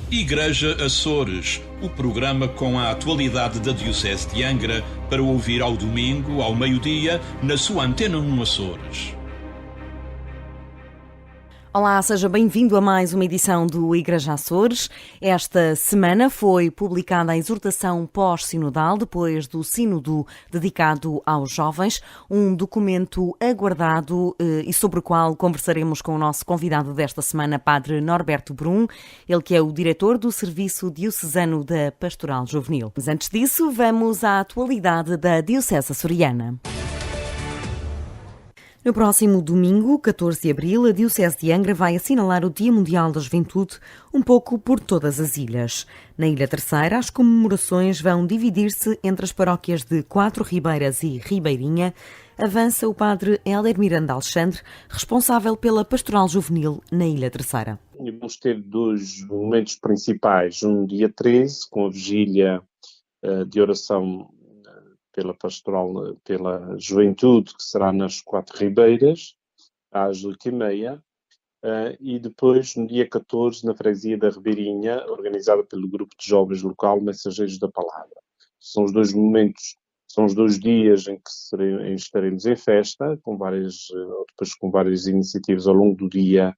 Igreja Açores, o programa com a atualidade da Diocese de Angra para ouvir ao domingo, ao meio-dia, na sua Antena 1 Açores. Olá, seja bem-vindo a mais uma edição do Igreja Açores. Esta semana foi publicada a exortação pós-sinodal, depois do sínodo dedicado aos jovens, um documento aguardado e sobre o qual conversaremos com o nosso convidado desta semana, Padre Norberto Brum, ele que é o diretor do Serviço Diocesano da Pastoral Juvenil. Mas antes disso, vamos à atualidade da Diocese Açoriana. No próximo domingo, 14 de abril, a Diocese de Angra vai assinalar o Dia Mundial da Juventude, um pouco por todas as ilhas. Na Ilha Terceira, as comemorações vão dividir-se entre as paróquias de Quatro Ribeiras e Ribeirinha. Avança o padre Héler Miranda Alexandre, responsável pela Pastoral Juvenil na Ilha Terceira. Vamos ter dois momentos principais. Um dia 13, com a vigília de oração pela pastoral, pela juventude, que será nas Quatro Ribeiras, às 8h30, e depois, no dia 14, na freguesia da Ribeirinha, organizada pelo grupo de jovens local Mensageiros da Palavra. São os dois momentos, são os 2 dias em que estaremos em festa, depois com várias iniciativas ao longo do dia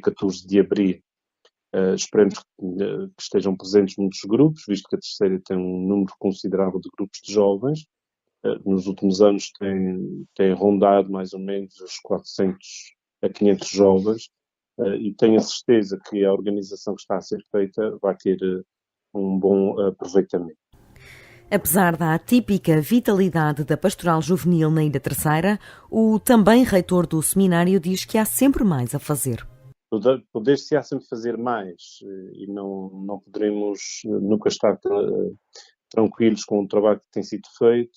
14 de abril. Esperemos que estejam presentes muitos grupos, visto que a Terceira tem um número considerável de grupos de jovens. Nos últimos anos tem rondado mais ou menos os 400 a 500 jovens, e tenho a certeza que a organização que está a ser feita vai ter um bom aproveitamento. Apesar da atípica vitalidade da Pastoral Juvenil na Ilha Terceira, o também reitor do seminário diz que há sempre mais a fazer. Poder-se-á sempre fazer mais, e não poderemos nunca estar tranquilos com o trabalho que tem sido feito.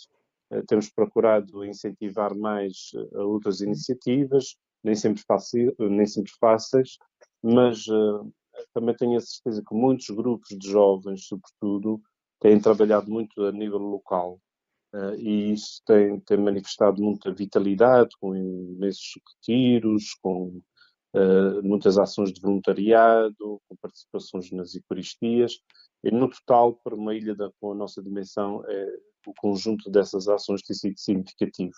Temos procurado incentivar mais a outras iniciativas, nem sempre fáceis, mas também tenho a certeza que muitos grupos de jovens, sobretudo, têm trabalhado muito a nível local, e isso tem manifestado muita vitalidade, com imensos retiros, com muitas ações de voluntariado, com participações nas Eucaristias, e no total, para uma ilha com a nossa dimensão, o conjunto dessas ações tem sido significativo.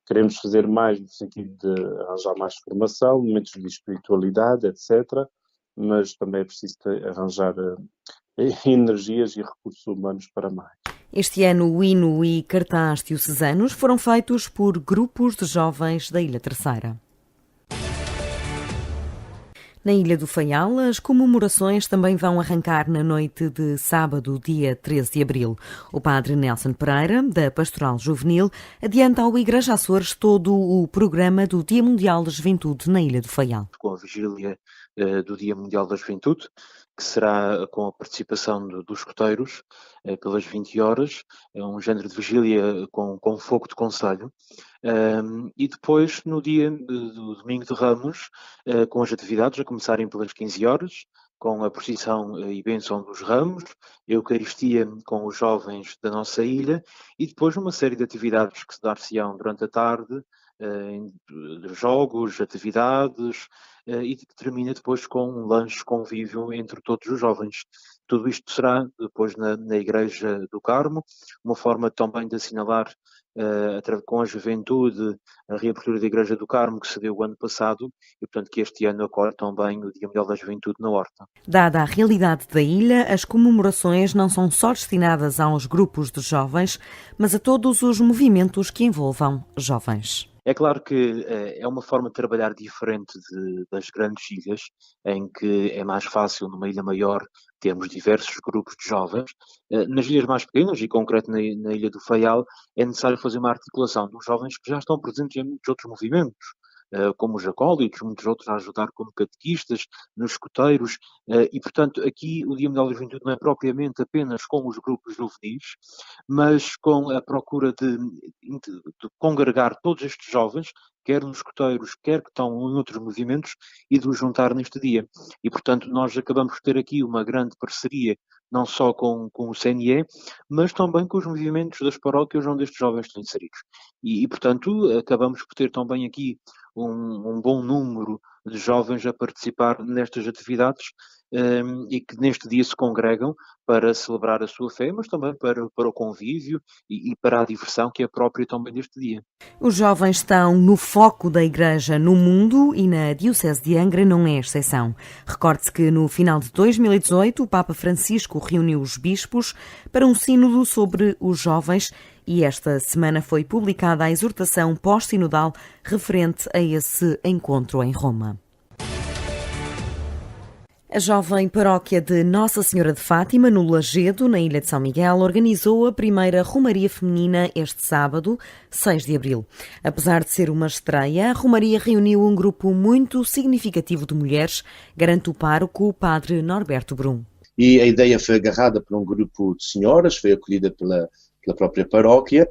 Queremos fazer mais no sentido de arranjar mais formação, momentos de espiritualidade, etc., mas também é preciso arranjar energias e recursos humanos para mais. Este ano, o hino e cartaz diocesanos foram feitos por grupos de jovens da Ilha Terceira. Na Ilha do Faial, as comemorações também vão arrancar na noite de sábado, dia 13 de abril. O padre Nelson Pereira, da Pastoral Juvenil, adianta ao Igreja Açores todo o programa do Dia Mundial da Juventude na Ilha do Faial. Com a vigília do Dia Mundial da Juventude, que será com a participação dos escoteiros, pelas 20 horas, é um género de vigília com fogo de conselho. E depois, no dia do Domingo de Ramos, com as atividades a começarem pelas 15 horas, com a procissão e bênção dos ramos, a Eucaristia com os jovens da nossa ilha, e depois uma série de atividades que se dar-se-ão durante a tarde, de jogos, atividades, e que termina depois com um lanche convívio entre todos os jovens. Tudo isto será depois na Igreja do Carmo, uma forma também de assinalar com a juventude a reabertura da Igreja do Carmo, que se deu o ano passado, e portanto que este ano ocorre também o Dia Mundial da Juventude na Horta. Dada a realidade da ilha, as comemorações não são só destinadas aos grupos de jovens, mas a todos os movimentos que envolvam jovens. É claro que é uma forma de trabalhar diferente das grandes ilhas, em que é mais fácil, numa ilha maior, termos diversos grupos de jovens. Nas ilhas mais pequenas, e em concreto na Ilha do Faial, é necessário fazer uma articulação dos jovens que já estão presentes em muitos outros movimentos, como os acólitos, muitos outros a ajudar como catequistas, nos escoteiros, e portanto aqui o Dia Mundial da Juventude não é propriamente apenas com os grupos juvenis, mas com a procura de congregar todos estes jovens, quer nos escoteiros, quer que estão em outros movimentos, e de os juntar neste dia. E portanto nós acabamos por ter aqui uma grande parceria, não só com o CNE, mas também com os movimentos das paróquias onde estes jovens estão inseridos. E portanto, acabamos por ter também aqui um bom número de jovens a participar nestas atividades, e que neste dia se congregam para celebrar a sua fé, mas também para o convívio e para a diversão que é própria também deste dia. Os jovens estão no foco da Igreja no mundo e na Diocese de Angra não é exceção. Recorde-se que no final de 2018 o Papa Francisco reuniu os bispos para um sínodo sobre os jovens e esta semana foi publicada a exortação pós-sinodal referente a esse encontro em Roma. A jovem paróquia de Nossa Senhora de Fátima, no Lagedo, na Ilha de São Miguel, organizou a primeira Romaria Feminina este sábado, 6 de abril. Apesar de ser uma estreia, a Romaria reuniu um grupo muito significativo de mulheres, garante o pároco, o padre Norberto Brum. E a ideia foi agarrada por um grupo de senhoras, foi acolhida pela própria paróquia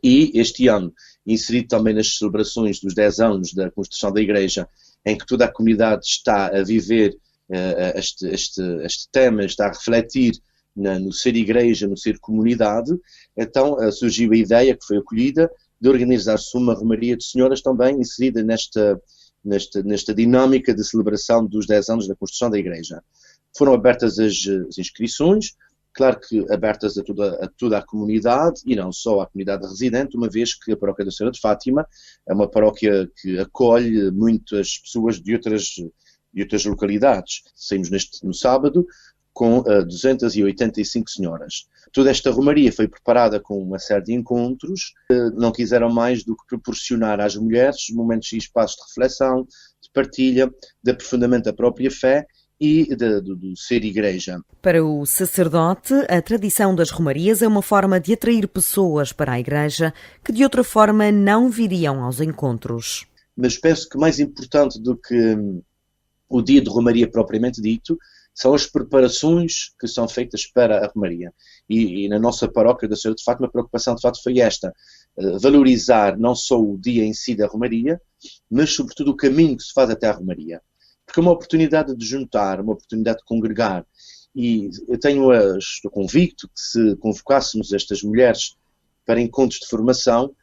e este ano, inserido também nas celebrações dos 10 anos da construção da Igreja, em que toda a comunidade está a viver este tema, está a refletir no ser igreja, no ser comunidade, então surgiu a ideia, que foi acolhida, de organizar-se uma romaria de senhoras também inserida nesta dinâmica de celebração dos 10 anos da construção da Igreja. Foram abertas as inscrições, claro que abertas a toda a comunidade, e não só à comunidade residente, uma vez que a paróquia da Senhora de Fátima é uma paróquia que acolhe muitas pessoas de outras localidades. Saímos no sábado com 285 senhoras. Toda esta romaria foi preparada com uma série de encontros, não quiseram mais do que proporcionar às mulheres momentos e espaços de reflexão, de partilha, de aprofundamento da própria fé e do ser igreja. Para o sacerdote, a tradição das romarias é uma forma de atrair pessoas para a igreja que de outra forma não viriam aos encontros. Mas penso que mais importante do que o dia de romaria propriamente dito, são as preparações que são feitas para a romaria. E na nossa paróquia da Senhora de Fátima, a preocupação de facto foi esta, valorizar não só o dia em si da romaria, mas sobretudo o caminho que se faz até à romaria. Porque é uma oportunidade de juntar, uma oportunidade de congregar. E eu estou convicto que se convocássemos estas mulheres para encontros de formação,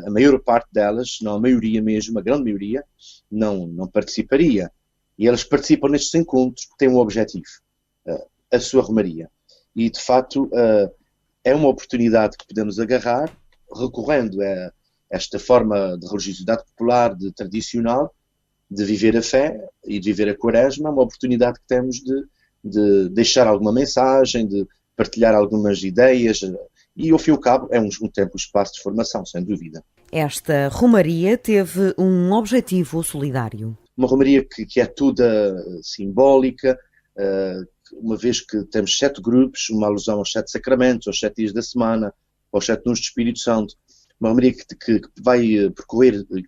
a maior parte delas, não a maioria mesmo, a grande maioria, não participaria. E elas participam nestes encontros porque têm um objetivo, a sua romaria. E, de facto, é uma oportunidade que podemos agarrar, recorrendo a esta forma de religiosidade popular, tradicional, de viver a fé e de viver a quaresma, é uma oportunidade que temos de deixar alguma mensagem, de partilhar algumas ideias, e, ao fim e ao cabo, é um tempo, um espaço de formação, sem dúvida. Esta romaria teve um objetivo solidário. Uma romaria que é toda simbólica, uma vez que temos 7 grupos, uma alusão aos 7 sacramentos, aos 7 dias da semana, aos 7 dons do Espírito Santo. Uma romaria que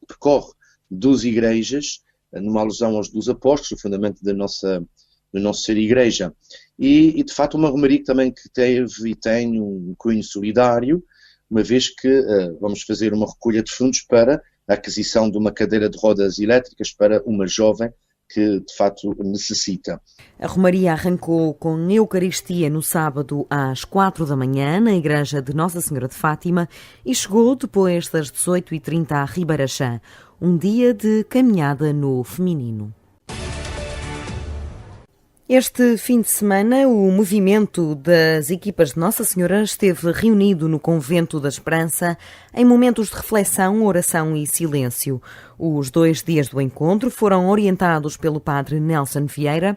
percorre 12 igrejas, numa alusão aos 12 apóstolos, o fundamento do nosso ser igreja. E, de facto, uma romaria também que teve e tem um cunho solidário, uma vez que vamos fazer uma recolha de fundos para a aquisição de uma cadeira de rodas elétricas para uma jovem que, de facto, necessita. A romaria arrancou com Eucaristia no sábado às 4 da manhã, na Igreja de Nossa Senhora de Fátima, e chegou depois das 18h30 a Ribarachã, um dia de caminhada no feminino. Este fim de semana, o movimento das equipas de Nossa Senhora esteve reunido no Convento da Esperança em momentos de reflexão, oração e silêncio. Os 2 dias do encontro foram orientados pelo padre Nelson Vieira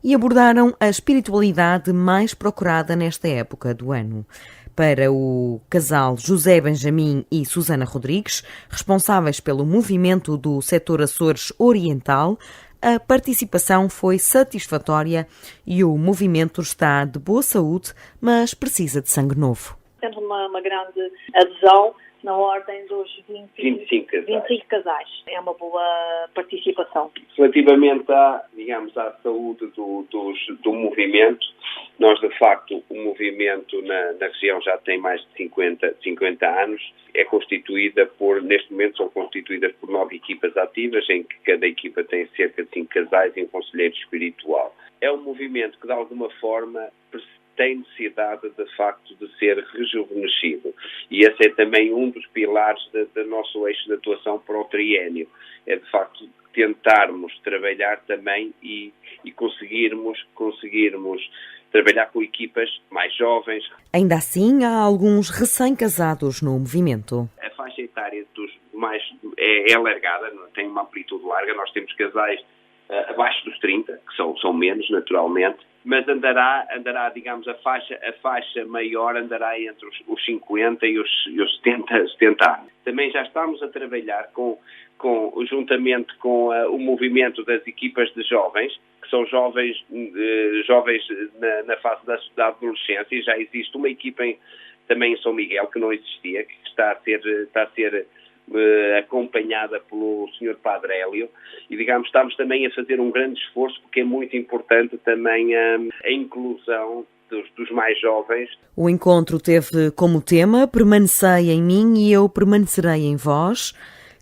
e abordaram a espiritualidade mais procurada nesta época do ano. Para o casal José Benjamin e Susana Rodrigues, responsáveis pelo movimento do setor Açores Oriental, a participação foi satisfatória e o movimento está de boa saúde, mas precisa de sangue novo. Temos uma grande adesão na ordem dos 25 casais. É uma boa participação. Relativamente à saúde do movimento, nós, de facto, o movimento na região já tem mais de 50 anos. É constituída neste momento são constituídas por 9 equipas ativas, em que cada equipa tem cerca de 5 casais e um conselheiro espiritual. É um movimento que, de alguma forma, tem necessidade, de facto, de ser rejuvenescido. E esse é também um dos pilares do nosso eixo de atuação para o triênio. É, de facto, tentarmos trabalhar também e conseguirmos trabalhar com equipas mais jovens. Ainda assim, há alguns recém-casados no movimento. A faixa etária dos mais é alargada, tem uma amplitude larga. Nós temos casais abaixo dos 30, que são menos, naturalmente, mas andará, digamos, a faixa maior andará entre os 50 e os 70 anos. Também já estamos a trabalhar juntamente com o movimento das equipas de jovens, que são jovens na fase da adolescência, e já existe uma equipa também em São Miguel, que não existia, que está a ser acompanhada pelo Sr. Padre Hélio, e digamos, estamos também a fazer um grande esforço, porque é muito importante também a inclusão dos mais jovens. O encontro teve como tema Permanecei em mim e eu permanecerei em vós,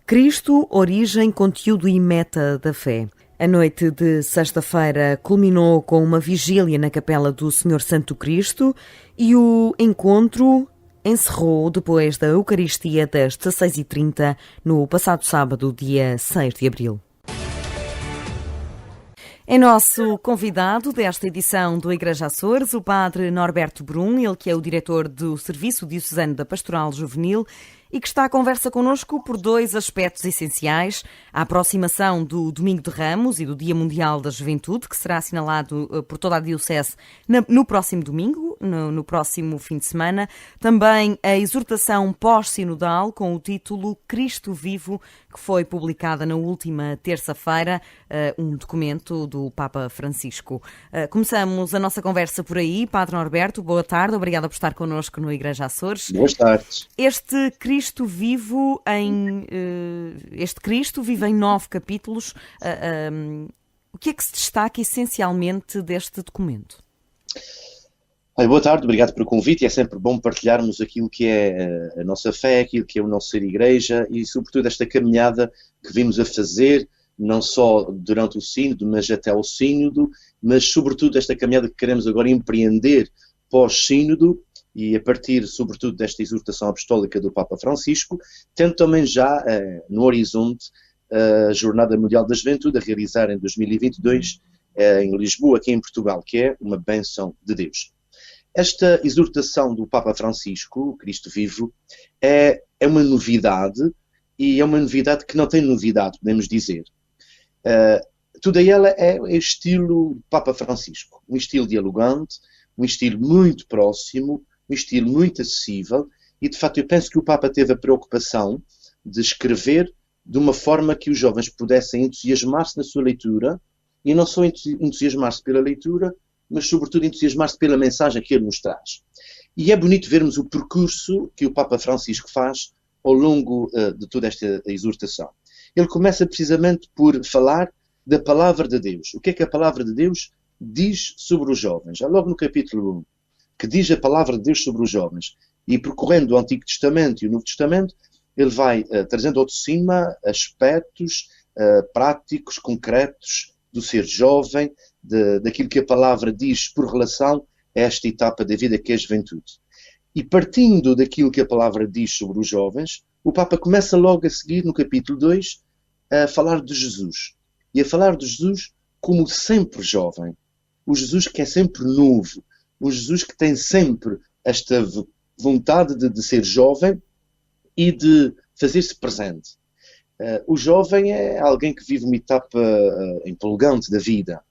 Cristo, origem, conteúdo e meta da fé. A noite de sexta-feira culminou com uma vigília na Capela do Senhor Santo Cristo e o encontro encerrou depois da Eucaristia das 16h30 no passado sábado, dia 6 de abril. É nosso convidado desta edição do Igreja Açores, o Padre Norberto Brum, ele que é o diretor do Serviço Diocesano da Pastoral Juvenil e que está à conversa connosco por dois aspectos essenciais: a aproximação do Domingo de Ramos e do Dia Mundial da Juventude, que será assinalado por toda a Diocese no próximo domingo, no próximo fim de semana. Também a exortação pós-sinodal com o título Cristo Vivo, que foi publicada na última terça-feira, um documento do Papa Francisco. Começamos a nossa conversa por aí. Padre Norberto, boa tarde, obrigada por estar connosco no Igreja Açores. Boas tardes. Este Cristo vive em 9 capítulos. O que é que se destaca essencialmente deste documento? Boa tarde, obrigado pelo convite. É sempre bom partilharmos aquilo que é a nossa fé, aquilo que é o nosso ser igreja e, sobretudo, esta caminhada que vimos a fazer, não só durante o sínodo, mas até ao sínodo, mas, sobretudo, esta caminhada que queremos agora empreender pós-sínodo e a partir, sobretudo, desta exortação apostólica do Papa Francisco, tendo também já no horizonte a Jornada Mundial da Juventude a realizar em 2022 em Lisboa, aqui em Portugal, que é uma bênção de Deus. Esta exortação do Papa Francisco, Cristo Vivo, é uma novidade, e é uma novidade que não tem novidade, podemos dizer. Toda ela é estilo Papa Francisco, um estilo dialogante, um estilo muito próximo, um estilo muito acessível, e de facto eu penso que o Papa teve a preocupação de escrever de uma forma que os jovens pudessem entusiasmar-se na sua leitura, e não só entusiasmar-se pela leitura, mas sobretudo entusiasmar-se pela mensagem que ele nos traz. E é bonito vermos o percurso que o Papa Francisco faz ao longo de toda esta exortação. Ele começa precisamente por falar da Palavra de Deus. O que é que a Palavra de Deus diz sobre os jovens? Já logo no capítulo 1, que diz a Palavra de Deus sobre os jovens. E percorrendo o Antigo Testamento e o Novo Testamento, ele vai trazendo ao de cima aspectos práticos, concretos, do ser jovem, daquilo que a palavra diz por relação a esta etapa da vida que é a juventude. E partindo daquilo que a palavra diz sobre os jovens, o Papa começa logo a seguir, no capítulo 2, a falar de Jesus. E a falar de Jesus como sempre jovem. O Jesus que é sempre novo. O Jesus que tem sempre esta vontade de ser jovem e de fazer-se presente. O jovem é alguém que vive uma etapa empolgante da vida.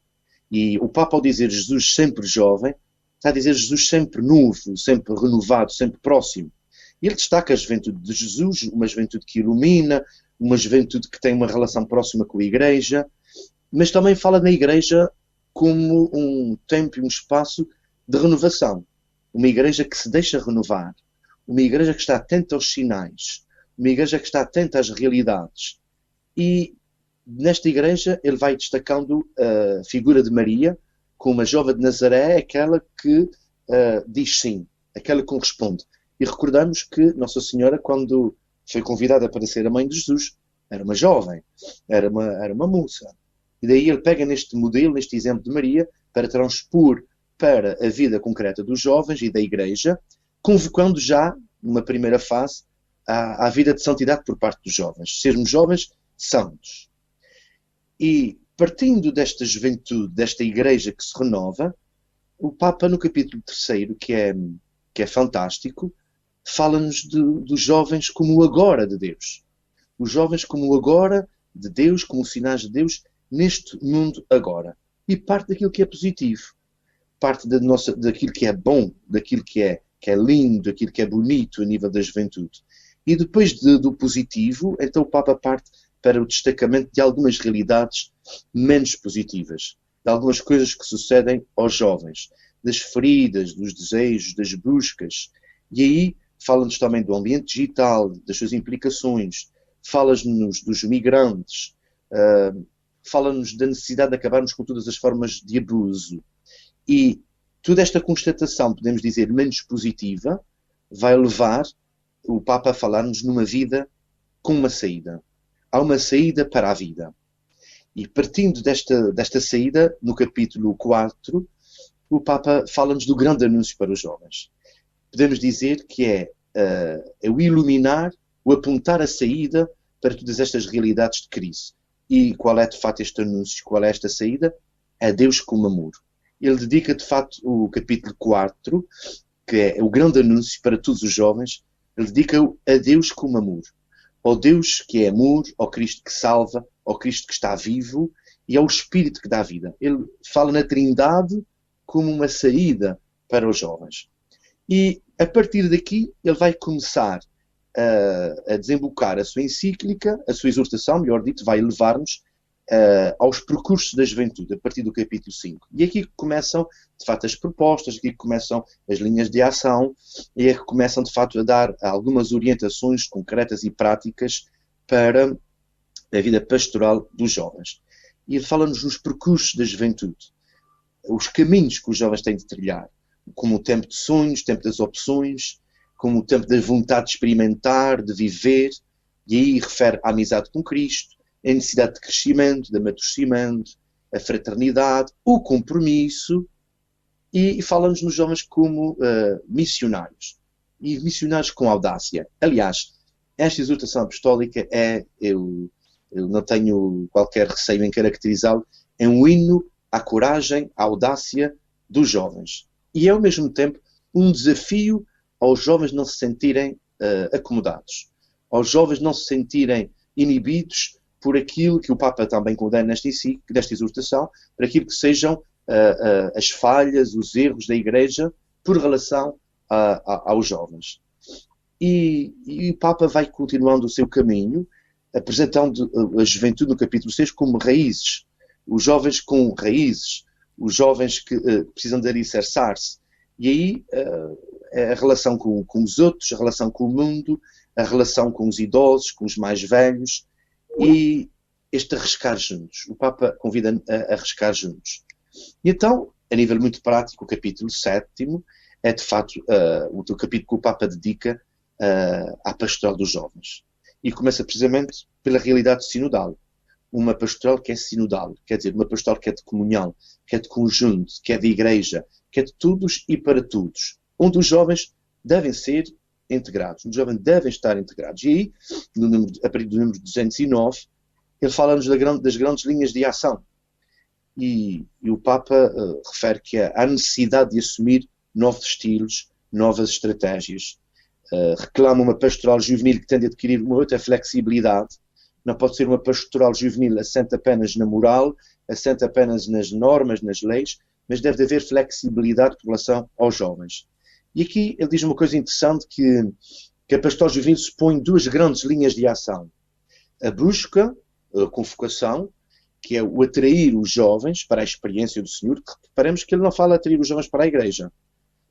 E o Papa, ao dizer Jesus sempre jovem, está a dizer Jesus sempre novo, sempre renovado, sempre próximo. E ele destaca a juventude de Jesus, uma juventude que ilumina, uma juventude que tem uma relação próxima com a Igreja, mas também fala da Igreja como um tempo e um espaço de renovação. Uma Igreja que se deixa renovar, uma Igreja que está atenta aos sinais, uma Igreja que está atenta às realidades. E nesta Igreja ele vai destacando a figura de Maria como a jovem de Nazaré, aquela que diz sim, aquela que corresponde. E recordamos que Nossa Senhora, quando foi convidada para ser a mãe de Jesus, era uma jovem, era uma moça. E daí ele pega neste modelo, neste exemplo de Maria, para transpor para a vida concreta dos jovens e da Igreja, convocando já, numa primeira fase, à vida de santidade por parte dos jovens. Sermos jovens santos. E partindo desta juventude, desta igreja que se renova, o Papa, no capítulo 3, que é fantástico, fala-nos dos jovens como o agora de Deus. Os jovens como o agora de Deus, como sinais de Deus, neste mundo agora. E parte daquilo que é positivo. Parte daquilo que é bom, daquilo que é lindo, daquilo que é bonito a nível da juventude. E depois do positivo, então o Papa parte para o destacamento de algumas realidades menos positivas, de algumas coisas que sucedem aos jovens, das feridas, dos desejos, das buscas. E aí fala-nos também do ambiente digital, das suas implicações, fala-nos dos migrantes, fala-nos da necessidade de acabarmos com todas as formas de abuso. E toda esta constatação, podemos dizer, menos positiva, vai levar o Papa a falar-nos numa vida com uma saída. Há uma saída para a vida. E partindo desta saída, no capítulo 4, o Papa fala-nos do grande anúncio para os jovens. Podemos dizer que é o iluminar, o apontar a saída para todas estas realidades de crise. E qual é, de fato, este anúncio? Qual é esta saída? É Deus como amor. Ele dedica, de fato, o capítulo 4, que é o grande anúncio para todos os jovens, ele dedica-o a Deus como amor. Ao Deus que é amor, ao Cristo que salva, ao Cristo que está vivo e ao Espírito que dá vida. Ele fala na Trindade como uma saída para os jovens. E, a partir daqui, ele vai começar a desembocar a sua encíclica, a sua exortação, melhor dito, vai levar-nos aos percursos da juventude, a partir do capítulo 5. E aqui começam, de fato, as propostas, aqui começam as linhas de ação, e é que começam, de fato, a dar algumas orientações concretas e práticas para a vida pastoral dos jovens. E ele fala-nos nos percursos da juventude, os caminhos que os jovens têm de trilhar, como o tempo de sonhos, o tempo das opções, como o tempo da vontade de experimentar, de viver, e aí refere à amizade com Cristo, a necessidade de crescimento, de amadurecimento, a fraternidade, o compromisso, e fala-nos nos jovens como missionários, e missionários com audácia. Aliás, esta exortação apostólica eu não tenho qualquer receio em caracterizá-lo, é um hino à coragem, à audácia dos jovens. E é, ao mesmo tempo, um desafio aos jovens não se sentirem acomodados, aos jovens não se sentirem inibidos por aquilo que o Papa também condena nesta exortação, por aquilo que sejam as falhas, os erros da Igreja por relação aos jovens. E o Papa vai continuando o seu caminho, apresentando a juventude no capítulo 6 como raízes, os jovens com raízes, os jovens que precisam de alicerçar-se. E aí a relação com os outros, a relação com o mundo, a relação com os idosos, com os mais velhos, e este arriscar juntos. O Papa convida a arriscar juntos. E então, a nível muito prático, o capítulo 7 é, de fato, o capítulo que o Papa dedica à pastoral dos jovens. E começa precisamente pela realidade sinodal. Uma pastoral que é sinodal, quer dizer, uma pastoral que é de comunhão, que é de conjunto, que é de igreja, que é de todos e para todos, onde os jovens devem ser integrados, os jovens devem estar integrados. E aí, a partir do número 209, ele fala-nos das grandes linhas de ação. E o Papa refere que há necessidade de assumir novos estilos, novas estratégias. Reclama uma pastoral juvenil que tende a adquirir uma outra flexibilidade. Não pode ser uma pastoral juvenil assente apenas na moral, assente apenas nas normas, nas leis, mas deve haver flexibilidade com relação aos jovens. E aqui ele diz uma coisa interessante, que a pastoral juvenil supõe duas grandes linhas de ação. A busca, a convocação, que é o atrair os jovens para a experiência do Senhor, que reparemos que ele não fala atrair os jovens para a igreja.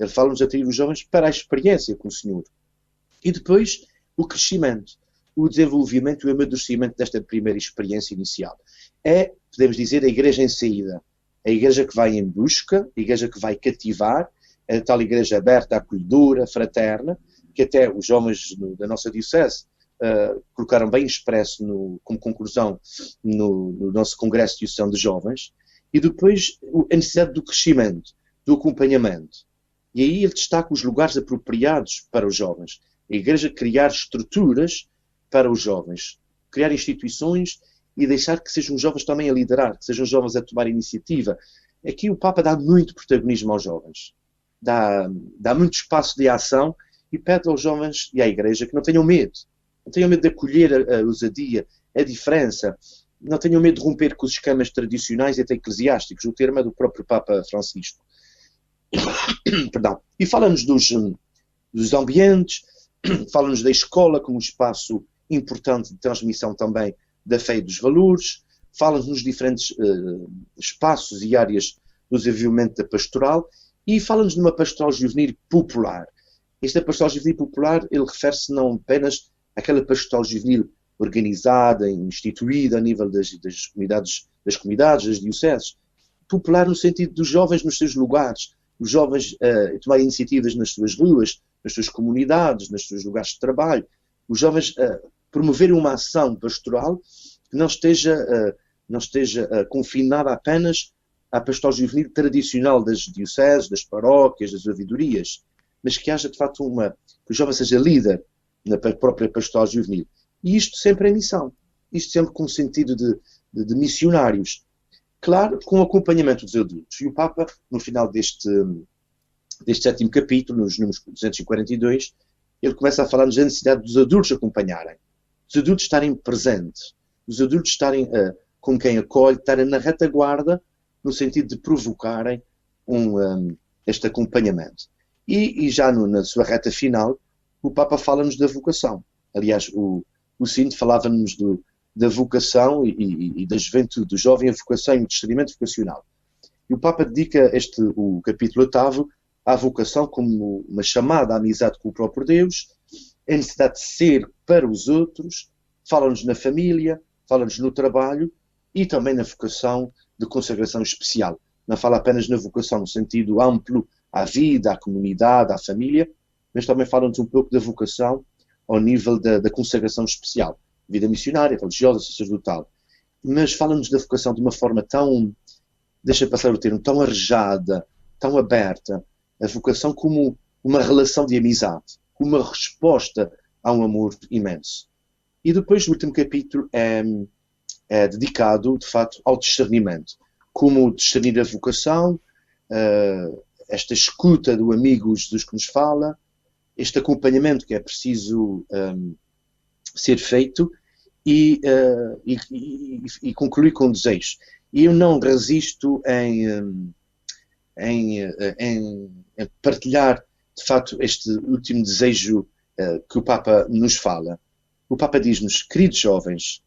Ele fala-nos atrair os jovens para a experiência com o Senhor. E depois, o crescimento, o desenvolvimento e o amadurecimento desta primeira experiência inicial. É, podemos dizer, a igreja em saída. A igreja que vai em busca, a igreja que vai cativar, a tal igreja aberta, acolhedora, fraterna, que até os jovens da nossa diocese colocaram bem expresso como conclusão no nosso Congresso de Diocesano de Jovens. E depois a necessidade do crescimento, do acompanhamento. E aí ele destaca os lugares apropriados para os jovens. A igreja criar estruturas para os jovens, criar instituições e deixar que sejam os jovens também a liderar, que sejam os jovens a tomar iniciativa. Aqui o Papa dá muito protagonismo aos jovens, dá muito espaço de ação e pede aos jovens e à Igreja que não tenham medo de acolher a ousadia, a diferença, não tenham medo de romper com os esquemas tradicionais e até eclesiásticos. O termo é do próprio Papa Francisco. Perdão. E fala-nos dos ambientes, fala-nos da escola como um espaço importante de transmissão também da fé e dos valores, fala-nos nos diferentes espaços e áreas do desenvolvimento da pastoral e fala-nos de uma pastoral juvenil popular. Esta pastoral juvenil popular, ele refere-se não apenas àquela pastoral juvenil organizada, instituída a nível das comunidades, das dioceses, popular no sentido dos jovens nos seus lugares, os jovens tomarem iniciativas nas suas ruas, nas suas comunidades, nos seus lugares de trabalho, os jovens promoverem uma ação pastoral que não esteja confinada apenas à pastoral juvenil tradicional das dioceses, das paróquias, das ouvidorias, mas que haja de facto que o jovem seja líder na própria pastoral juvenil. E isto sempre é missão, isto sempre com o sentido de missionários. Claro, com o acompanhamento dos adultos. E o Papa, no final deste 7º capítulo, nos números 242, ele começa a falar-nos da necessidade dos adultos acompanharem, dos adultos estarem presentes, dos adultos estarem com quem acolhe, estarem na retaguarda, no sentido de provocarem este acompanhamento. E já na sua reta final, o Papa fala-nos da vocação. Aliás, o Sínode falava-nos da vocação e da juventude, do jovem, a vocação e o discernimento vocacional. E o Papa dedica o capítulo 8º à vocação como uma chamada à amizade com o próprio Deus, a necessidade de ser para os outros, fala-nos na família, fala-nos no trabalho e também na vocação de consagração especial. Não fala apenas na vocação no sentido amplo à vida, à comunidade, à família, mas também fala-nos um pouco da vocação ao nível da consagração especial, vida missionária, religiosa, sacerdotal. Mas fala-nos da vocação de uma forma tão, deixa passar o termo, tão arejada, tão aberta, a vocação como uma relação de amizade, como uma resposta a um amor imenso. E depois o último capítulo é dedicado, de facto, ao discernimento. Como discernir a vocação, esta escuta do amigo Jesus que nos fala, este acompanhamento que é preciso ser feito e concluir com um desejo. E eu não resisto em partilhar, de facto, este último desejo que o Papa nos fala. O Papa diz-nos: queridos jovens,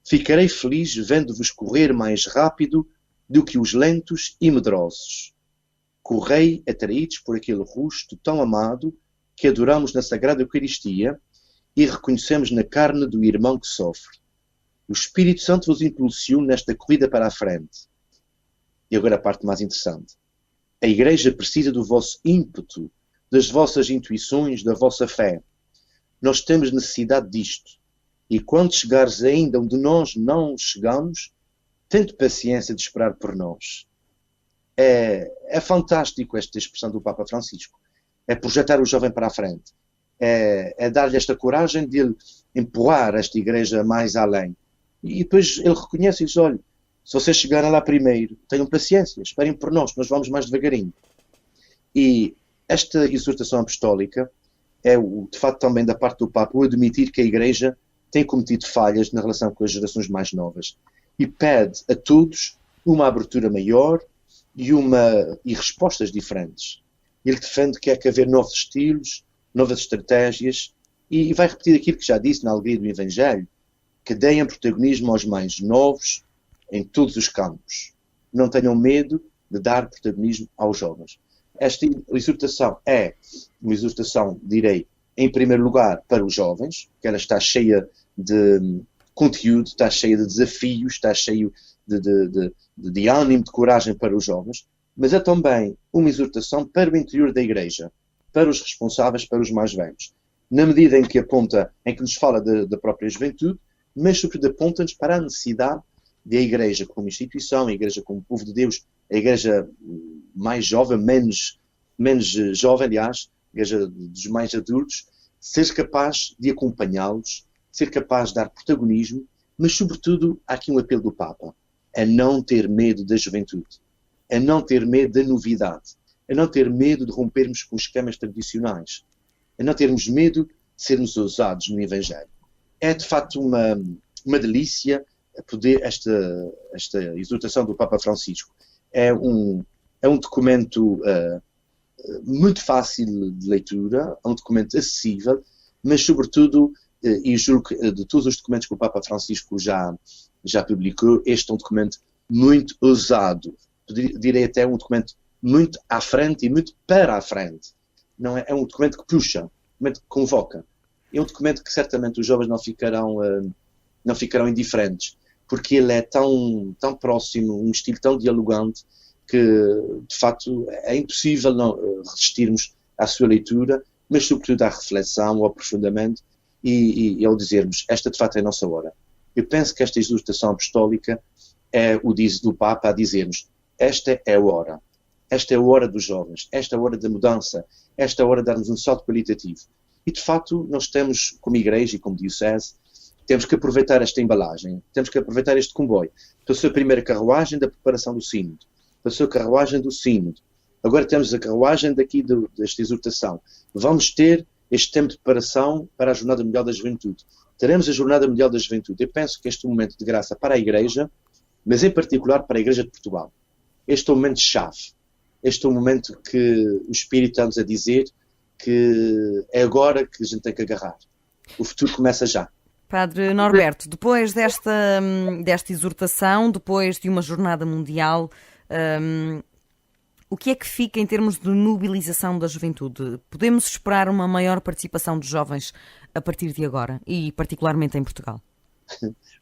ficarei feliz vendo-vos correr mais rápido do que os lentos e medrosos. Correi atraídos por aquele rosto tão amado que adoramos na Sagrada Eucaristia e reconhecemos na carne do irmão que sofre. O Espírito Santo vos impulsiona nesta corrida para a frente. E agora a parte mais interessante. A Igreja precisa do vosso ímpeto, das vossas intuições, da vossa fé. Nós temos necessidade disto. E quando chegares ainda onde nós não chegamos, tente paciência de esperar por nós. É fantástico esta expressão do Papa Francisco. É projetar o jovem para a frente. É dar-lhe esta coragem de ele empurrar esta Igreja mais além. E depois ele reconhece e diz: olha, se vocês chegarem lá primeiro, tenham paciência, esperem por nós vamos mais devagarinho. E esta exortação apostólica é, de facto, também da parte do Papa, o admitir que a Igreja tem cometido falhas na relação com as gerações mais novas. E pede a todos uma abertura maior e respostas diferentes. Ele defende que há que haver novos estilos, novas estratégias, e vai repetir aquilo que já disse na alegria do Evangelho, que deem protagonismo aos mais novos em todos os campos. Não tenham medo de dar protagonismo aos jovens. Esta exortação é uma exortação, direi, em primeiro lugar para os jovens, que ela está cheia de conteúdo, está cheia de desafios, está cheia de ânimo, de coragem para os jovens, mas é também uma exortação para o interior da Igreja, para os responsáveis, para os mais velhos. Na medida em que nos fala da própria juventude, mas sobretudo aponta-nos para a necessidade da Igreja como instituição, a Igreja como povo de Deus, a Igreja mais jovem, menos jovem, aliás, a Igreja dos mais adultos, ser capaz de acompanhá-los, ser capaz de dar protagonismo Mas, sobretudo, há aqui um apelo do Papa, a não ter medo da juventude, a não ter medo da novidade, a não ter medo de rompermos com os esquemas tradicionais, a não termos medo de sermos ousados no Evangelho. É, de facto, uma delícia poder esta exortação do Papa Francisco. É um documento muito fácil de leitura, é um documento acessível, mas, sobretudo, e julgo que de todos os documentos que o Papa Francisco já publicou, este é um documento muito ousado, direi até um documento muito à frente e muito para a frente. Não é um documento que puxa, um documento que convoca. É um documento que certamente os jovens não ficarão indiferentes, porque ele é tão próximo, um estilo tão dialogante, que de facto é impossível não resistirmos à sua leitura, mas sobretudo à reflexão, ao aprofundamento e ao dizermos, esta de facto é a nossa hora. Eu penso que esta exortação apostólica é o do Papa a dizermos, esta é a hora. Esta é a hora dos jovens, esta é a hora da mudança, esta é a hora de darmos um salto qualitativo. E, de facto, nós temos, como igreja e como diocese, temos que aproveitar esta embalagem, temos que aproveitar este comboio. Passou a primeira carruagem da preparação do sínodo, passou a carruagem do sínodo, agora temos a carruagem desta exortação. Vamos ter este tempo de preparação para a Jornada Mundial da Juventude. Teremos a Jornada Mundial da Juventude. Eu penso que este é um momento de graça para a Igreja, mas em particular para a Igreja de Portugal. Este é um momento-chave. Este é um momento que o Espírito está-nos a dizer que é agora que a gente tem que agarrar. O futuro começa já. Padre Norberto, depois desta exortação, depois de uma jornada mundial, o que é que fica em termos de mobilização da juventude? Podemos esperar uma maior participação dos jovens a partir de agora, e particularmente em Portugal?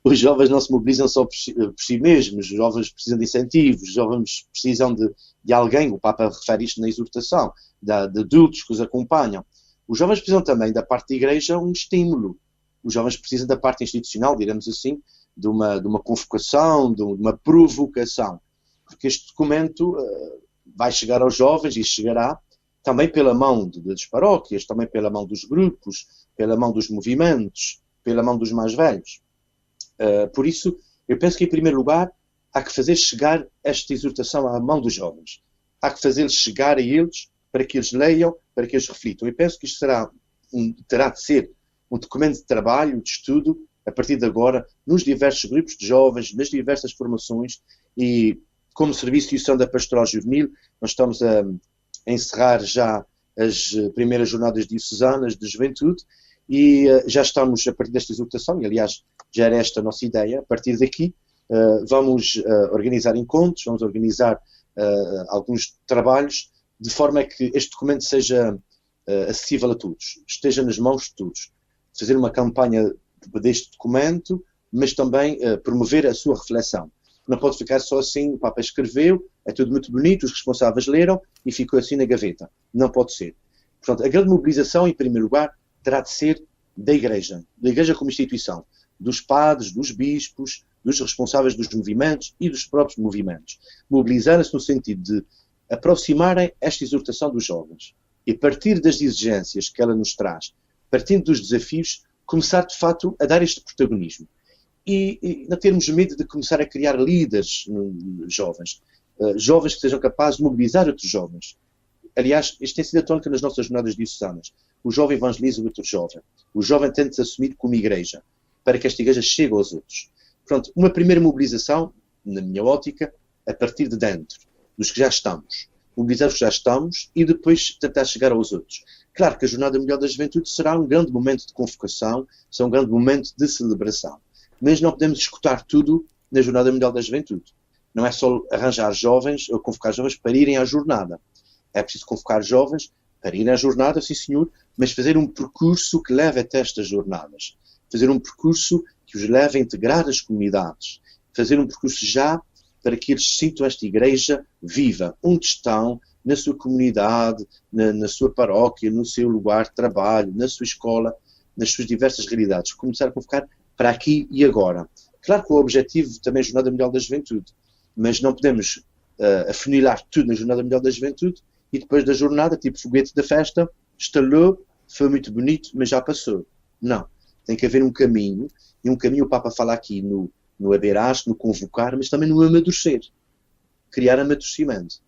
Os jovens não se mobilizam só por si mesmos, os jovens precisam de incentivos, os jovens precisam de alguém, o Papa refere isto na exortação, de adultos que os acompanham. Os jovens precisam também, da parte da Igreja, um estímulo. Os jovens precisam da parte institucional, diremos assim, de uma convocação, de uma provocação. Porque este documento vai chegar aos jovens e chegará também pela mão das paróquias, também pela mão dos grupos, pela mão dos movimentos, pela mão dos mais velhos. Por isso, eu penso que, em primeiro lugar, há que fazer chegar esta exortação à mão dos jovens. Há que fazê-los chegar a eles para que eles leiam, para que eles reflitam. Eu penso que isto terá de ser um documento de trabalho, de estudo, a partir de agora, nos diversos grupos de jovens, nas diversas formações, e como Serviço de Diocesano da Pastoral Juvenil, nós estamos a encerrar já as primeiras jornadas diocesanas de juventude, e já estamos, a partir desta exortação, e aliás já era esta a nossa ideia, a partir daqui vamos organizar encontros, vamos organizar alguns trabalhos, de forma a que este documento seja acessível a todos, esteja nas mãos de todos. Fazer uma campanha deste documento, mas também promover a sua reflexão. Não pode ficar só assim, o Papa escreveu, é tudo muito bonito, os responsáveis leram e ficou assim na gaveta. Não pode ser. Portanto, a grande mobilização, em primeiro lugar, terá de ser da Igreja como instituição, dos padres, dos bispos, dos responsáveis dos movimentos e dos próprios movimentos. Mobilizarem-se no sentido de aproximarem esta exortação dos jovens e, a partir das exigências que ela nos traz, partindo dos desafios, começar de facto a dar este protagonismo. E não termos medo de começar a criar líderes jovens, jovens que sejam capazes de mobilizar outros jovens. Aliás, isto tem sido a tónica nas nossas jornadas diocesanas. O jovem evangeliza o outro jovem. O jovem tenta-se assumir como igreja, para que esta igreja chegue aos outros. Pronto, uma primeira mobilização, na minha ótica, a partir de dentro, dos que já estamos. Mobilizar os que já estamos e depois tentar chegar aos outros. Claro que a Jornada Mundial da Juventude será um grande momento de convocação, será um grande momento de celebração. Mas não podemos escutar tudo na Jornada Mundial da Juventude. Não é só arranjar jovens ou convocar jovens para irem à jornada. É preciso convocar jovens para irem à jornada, sim senhor, mas fazer um percurso que leve até estas jornadas. Fazer um percurso que os leve a integrar as comunidades. Fazer um percurso já para que eles sintam esta igreja viva, onde estão, na sua comunidade, na sua paróquia, no seu lugar de trabalho, na sua escola, nas suas diversas realidades. Começar a convocar para aqui e agora. Claro que o objetivo também é a Jornada Mundial da Juventude, mas não podemos afunilar tudo na Jornada Mundial da Juventude e depois da jornada, tipo foguete da festa, estalou, foi muito bonito, mas já passou. Não. Tem que haver um caminho E um caminho, o Papa fala aqui no aberar, no convocar, mas também no amadurecer. Criar amadurecimento.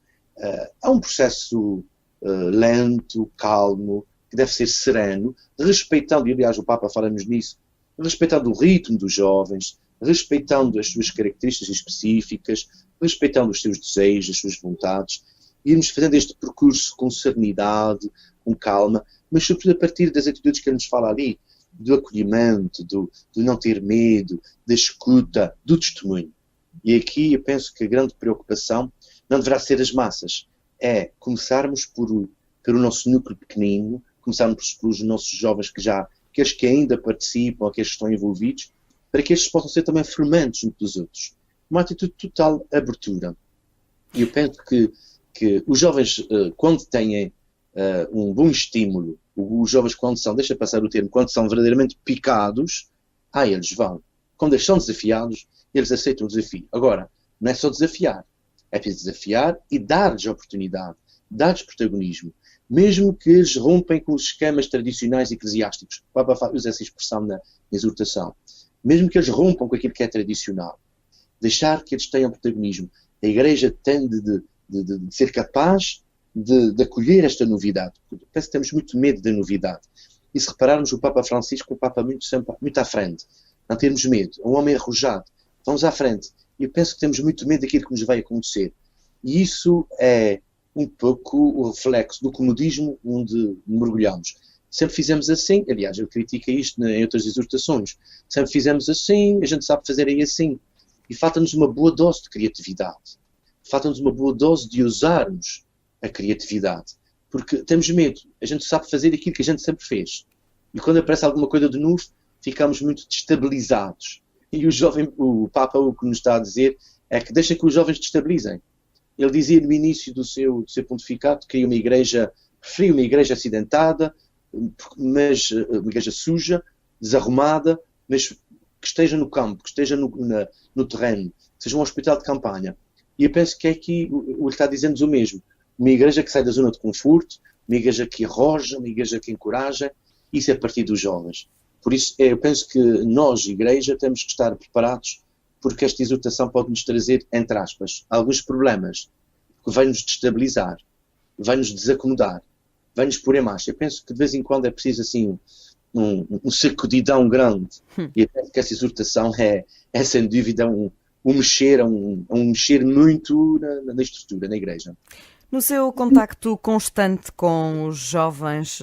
Há um processo lento, calmo, que deve ser sereno, respeitando, e aliás o Papa fala-nos nisso, respeitando o ritmo dos jovens, respeitando as suas características específicas, respeitando os seus desejos, as suas vontades, e irmos fazendo este percurso com serenidade, com calma, mas sobretudo a partir das atitudes que ele nos fala ali, do acolhimento, do não ter medo, da escuta, do testemunho. E aqui eu penso que a grande preocupação não deverá ser as massas, é começarmos pelo nosso núcleo pequenino, começarmos pelos nossos jovens aqueles que ainda participam, aqueles que estão envolvidos, para que estes possam ser também fermentos uns dos outros. Uma atitude de total abertura. E eu penso que os jovens, quando têm um bom estímulo, os jovens quando são, deixa passar o termo, quando são verdadeiramente picados, eles vão. Quando eles são desafiados, eles aceitam o desafio. Agora, não é só desafiar. É preciso desafiar e dar-lhes oportunidade, dar-lhes protagonismo. Mesmo que eles rompem com os esquemas tradicionais eclesiásticos. O Papa usa essa expressão na exortação. Mesmo que eles rompam com aquilo que é tradicional. Deixar que eles tenham protagonismo. A Igreja tem de ser capaz de acolher esta novidade. Parece que temos muito medo da novidade. E se repararmos o Papa Francisco, o Papa muito à frente. Não termos medo. É um homem arrojado. Vamos à frente. E eu penso que temos muito medo daquilo que nos vai acontecer. E isso é um pouco o reflexo do comodismo onde mergulhamos. Sempre fizemos assim, aliás, eu critico isto em outras exortações, sempre fizemos assim, a gente sabe fazer aí assim. E falta-nos uma boa dose de criatividade. Falta-nos uma boa dose de usarmos a criatividade. Porque temos medo, a gente sabe fazer aquilo que a gente sempre fez. E quando aparece alguma coisa de novo, ficamos muito destabilizados. E o Papa o que nos está a dizer é que deixa que os jovens destabilizem. Ele dizia no início do seu pontificado que preferia uma igreja acidentada, mas uma igreja suja, desarrumada, mas que esteja no campo, que esteja no terreno, que seja um hospital de campanha. E eu penso que é aqui ele está dizendo-nos o mesmo. Uma igreja que sai da zona de conforto, uma igreja que arroja, uma igreja que encoraja, isso é a partir dos jovens. Por isso, eu penso que nós, igreja, temos que estar preparados, porque esta exortação pode nos trazer, entre aspas, alguns problemas, que vai-nos destabilizar, vai-nos desacomodar, vai-nos pôr em marcha. Eu penso que de vez em quando é preciso assim um sacudidão grande. E eu penso que essa exortação é sem dúvida um mexer muito na estrutura, na igreja. No seu contacto constante com os jovens,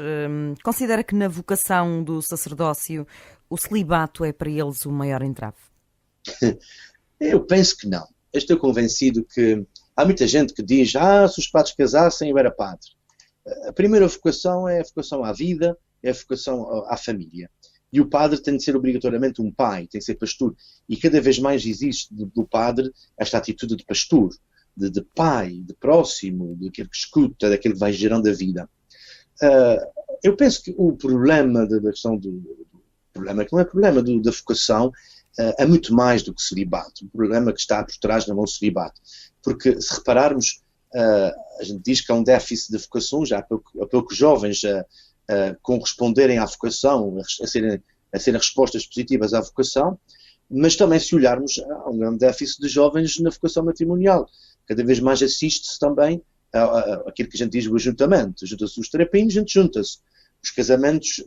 considera que na vocação do sacerdócio o celibato é para eles o maior entrave? Eu penso que não. Eu estou convencido que há muita gente que diz se os padres casassem eu era padre. A primeira vocação é a vocação à vida, é a vocação à família. E o padre tem de ser obrigatoriamente um pai, tem de ser pastor. E cada vez mais existe do padre esta atitude de pastor, de pai, de próximo, daquele que escuta, daquele que vai gerando a vida. Eu penso que o problema da questão problema que não é problema da vocação é muito mais do que celibato. O problema que está por trás não é o celibato. Porque se repararmos, a gente diz que há um déficit de vocação, já há poucos jovens corresponderem à vocação, a serem respostas positivas à vocação, mas também se olharmos, há um grande déficit de jovens na vocação matrimonial. Cada vez mais assiste-se também aquilo que a gente diz o ajuntamento. Junta-se os terapinhos, a gente junta-se. Os casamentos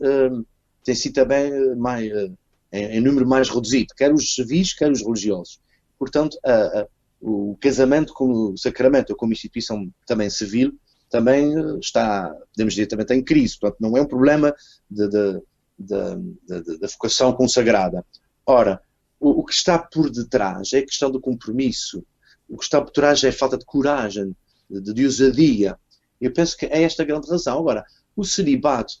têm sido também em número mais reduzido, quer os civis, quer os religiosos. Portanto, o casamento como sacramento ou como instituição também civil também está, podemos dizer, também está em crise. Portanto, não é um problema da vocação consagrada. Ora, o que está por detrás é a questão do compromisso. O que está por trás é a falta de coragem, de ousadia. Eu penso que é esta a grande razão. Agora, o celibato,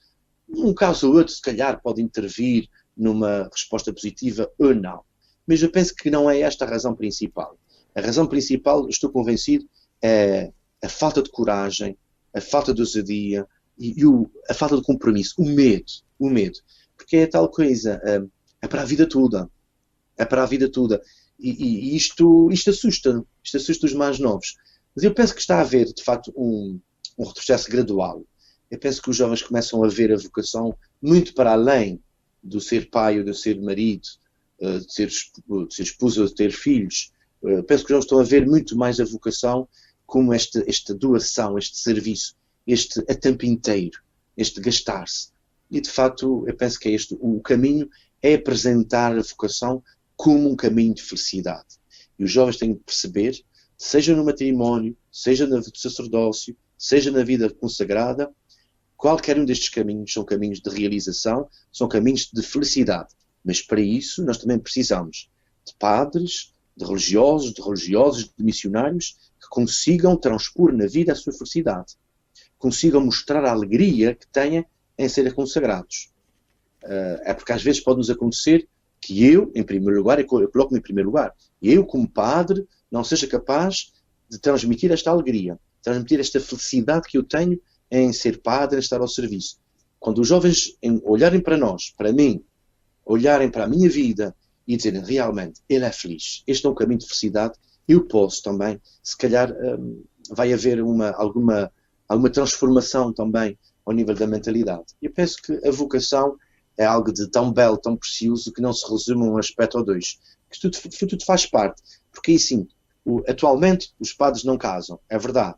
num caso ou outro, se calhar pode intervir numa resposta positiva ou não. Mas eu penso que não é esta a razão principal. A razão principal, estou convencido, é a falta de coragem, a falta de ousadia e a falta de compromisso, o medo. Porque é tal coisa, é para a vida toda. É para a vida toda. E isto assusta os mais novos. Mas eu penso que está a haver, de facto, um retrocesso gradual. Eu penso que os jovens começam a ver a vocação muito para além do ser pai ou do ser marido, de ser esposa, de ter filhos. Penso que os jovens estão a ver muito mais a vocação como esta doação, este serviço, este a tempo inteiro, este gastar-se. E, de facto, eu penso que é o caminho é apresentar a vocação como um caminho de felicidade. E os jovens têm que perceber, seja no matrimónio, seja no sacerdócio, seja na vida consagrada, qualquer um destes caminhos são caminhos de realização, são caminhos de felicidade. Mas para isso nós também precisamos de padres, de religiosos, de missionários que consigam transpor na vida a sua felicidade. Consigam mostrar a alegria que têm em serem consagrados. É porque às vezes pode-nos acontecer que eu, em primeiro lugar, eu coloco-me em primeiro lugar, eu como padre não seja capaz de transmitir esta alegria, transmitir esta felicidade que eu tenho em ser padre, em estar ao serviço. Quando os jovens olharem para nós, para mim, olharem para a minha vida e dizerem realmente, ele é feliz, este é um caminho de felicidade, eu posso também, se calhar vai haver alguma transformação também ao nível da mentalidade. Eu penso que a vocação é algo de tão belo, tão precioso, que não se resume a um aspecto ou dois. Que tudo faz parte. Porque aí sim, atualmente os padres não casam, é verdade.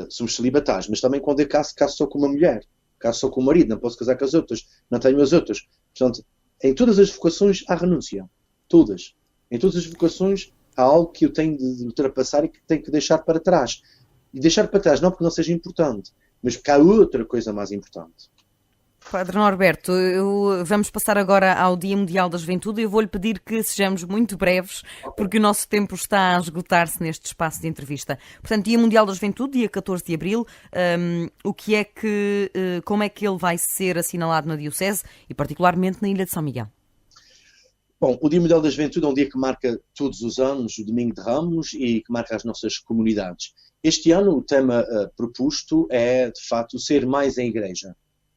Somos celibatários, mas também quando eu caso só com uma mulher, caso só com o marido, não posso casar com as outras, não tenho as outras. Portanto, em todas as vocações há renúncia. Todas. Em todas as vocações há algo que eu tenho de ultrapassar e que tenho que deixar para trás. E deixar para trás não porque não seja importante, mas porque há outra coisa mais importante. Padre Norberto, vamos passar agora ao Dia Mundial da Juventude. Eu vou-lhe pedir que sejamos muito breves, porque o nosso tempo está a esgotar-se neste espaço de entrevista. Portanto, Dia Mundial da Juventude, dia 14 de abril, como é que ele vai ser assinalado na Diocese e particularmente na Ilha de São Miguel? Bom, o Dia Mundial da Juventude é um dia que marca todos os anos, o Domingo de Ramos, e que marca as nossas comunidades. Este ano o tema proposto é, de facto, ser mais em igreja.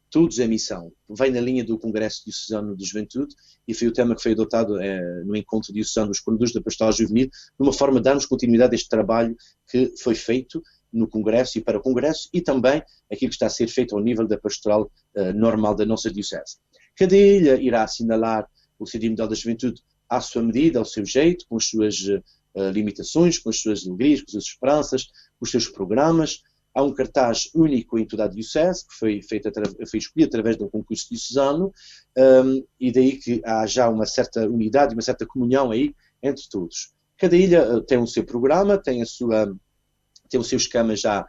Todos em missão. Vem na linha do Congresso Diocesano de Juventude e foi o tema que foi adotado no encontro diocesano dos coordenadores da Pastoral Juvenil, numa forma de darmos continuidade a este trabalho que foi feito no Congresso e para o Congresso e também aquilo que está a ser feito ao nível da Pastoral normal da nossa Diocese. Cada ilha irá assinalar o seu Dia Mundial da Juventude à sua medida, ao seu jeito, com as suas limitações, com as suas alegrias, com as suas esperanças, com os seus programas. Há um cartaz único em toda a Diocese, que foi escolhido através de um concurso diocesano, e daí que há já uma certa unidade, uma certa comunhão aí entre todos. Cada ilha tem o seu programa, tem o seu esquema já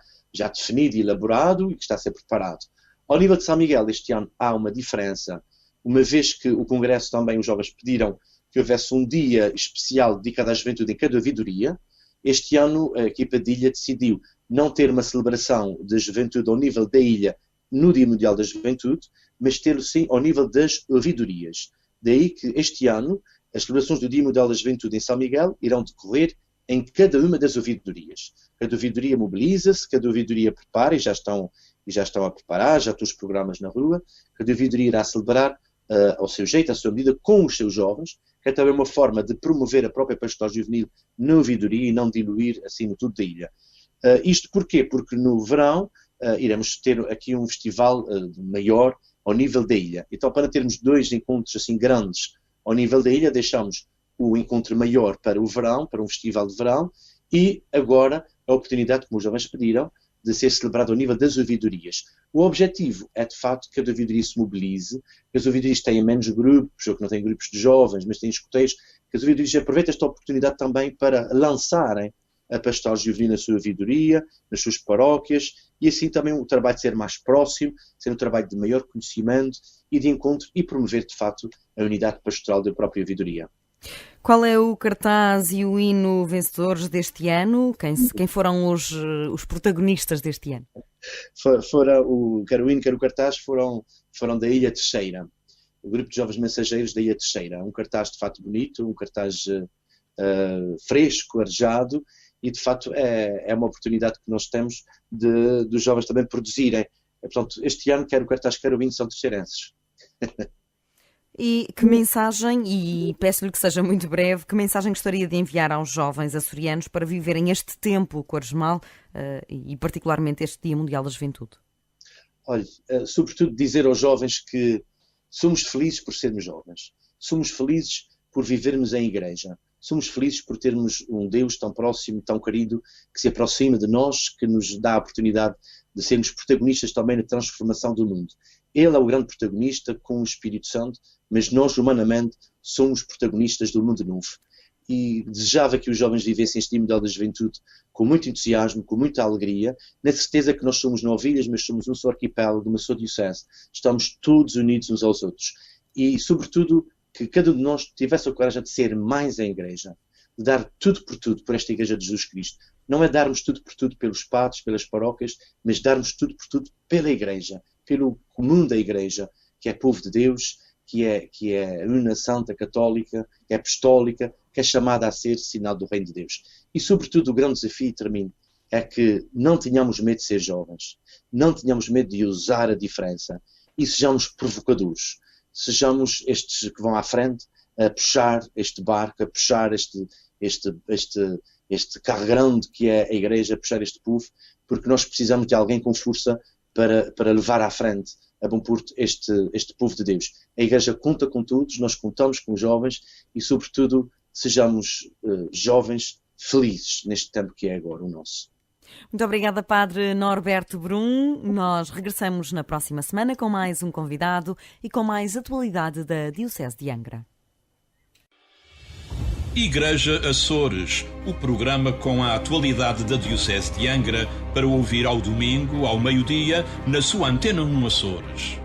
definido e elaborado e que está a ser preparado. Ao nível de São Miguel, este ano há uma diferença, uma vez que o Congresso também, os jovens pediram que houvesse um dia especial dedicado à juventude em cada ouvidoria. Este ano a equipa de ilha decidiu não ter uma celebração da juventude ao nível da ilha no Dia Mundial da Juventude, mas tê-lo sim ao nível das ouvidorias. Daí que este ano as celebrações do Dia Mundial da Juventude em São Miguel irão decorrer em cada uma das ouvidorias. Cada ouvidoria mobiliza-se, cada ouvidoria prepara, e já estão a preparar, já estão os programas na rua, cada ouvidoria irá celebrar ao seu jeito, à sua medida, com os seus jovens, que é também uma forma de promover a própria pastoral juvenil na ouvidoria e não diluir assim no tudo da ilha. Isto porquê? Porque no verão iremos ter aqui um festival maior ao nível da ilha. Então, para termos dois encontros assim grandes ao nível da ilha, deixamos o encontro maior para o verão, para um festival de verão, e agora a oportunidade, como os jovens pediram, de ser celebrado ao nível das ouvidorias. O objetivo é, de facto, que a ouvidoria se mobilize, que as ouvidorias tenham menos grupos, ou que não tenham grupos de jovens, mas têm escuteiros, que as ouvidorias aproveitem esta oportunidade também para lançarem a pastoral juvenil na sua ouvidoria, nas suas paróquias, e assim também o trabalho de ser mais próximo, ser um trabalho de maior conhecimento e de encontro e promover, de facto, a unidade pastoral da própria ouvidoria. Qual é o cartaz e o hino vencedores deste ano? Quem foram os protagonistas deste ano? Quer o hino, quer o cartaz foram da Ilha Terceira. O grupo de jovens mensageiros da Ilha Terceira. Um cartaz de facto bonito, um cartaz fresco, arejado, e de facto é uma oportunidade que nós temos dos jovens também produzirem. Portanto, este ano quer o cartaz, quer o hino, são terceirenses. E que mensagem, e peço-lhe que seja muito breve, que mensagem gostaria de enviar aos jovens açorianos para viverem este tempo quaresmal e particularmente este Dia Mundial da Juventude? Olha, sobretudo dizer aos jovens que somos felizes por sermos jovens. Somos felizes por vivermos em igreja. Somos felizes por termos um Deus tão próximo, tão querido, que se aproxima de nós, que nos dá a oportunidade de sermos protagonistas também na transformação do mundo. Ele é o grande protagonista com o Espírito Santo, mas nós, humanamente, somos protagonistas do mundo novo. E desejava que os jovens vivessem este Dia Mundial da Juventude com muito entusiasmo, com muita alegria, na certeza que nós somos novilhas, mas somos um só arquipélago, uma só diocese. Estamos todos unidos uns aos outros. E, sobretudo, que cada um de nós tivesse a coragem de ser mais a igreja, de dar tudo por esta Igreja de Jesus Cristo. Não é darmos tudo por tudo pelos padres, pelas paróquias, mas darmos tudo por tudo pela igreja, pelo comum da igreja, que é povo de Deus, que é una, santa, católica, que é apostólica, que é chamada a ser sinal do reino de Deus. E, sobretudo, o grande desafio, termino, é que não tenhamos medo de ser jovens, não tenhamos medo de usar a diferença e sejamos provocadores. Sejamos estes que vão à frente a puxar este barco, a puxar este carro grande que é a igreja, a puxar este povo, porque nós precisamos de alguém com força para levar à frente a Bom Porto este povo de Deus. A igreja conta com todos, nós contamos com os jovens e, sobretudo, sejamos jovens felizes neste tempo que é agora o nosso. Muito obrigada, Padre Norberto Brum. Nós regressamos na próxima semana com mais um convidado e com mais atualidade da Diocese de Angra. Igreja Açores, o programa com a atualidade da Diocese de Angra para ouvir ao domingo, ao meio-dia, na sua Antena 1 Açores.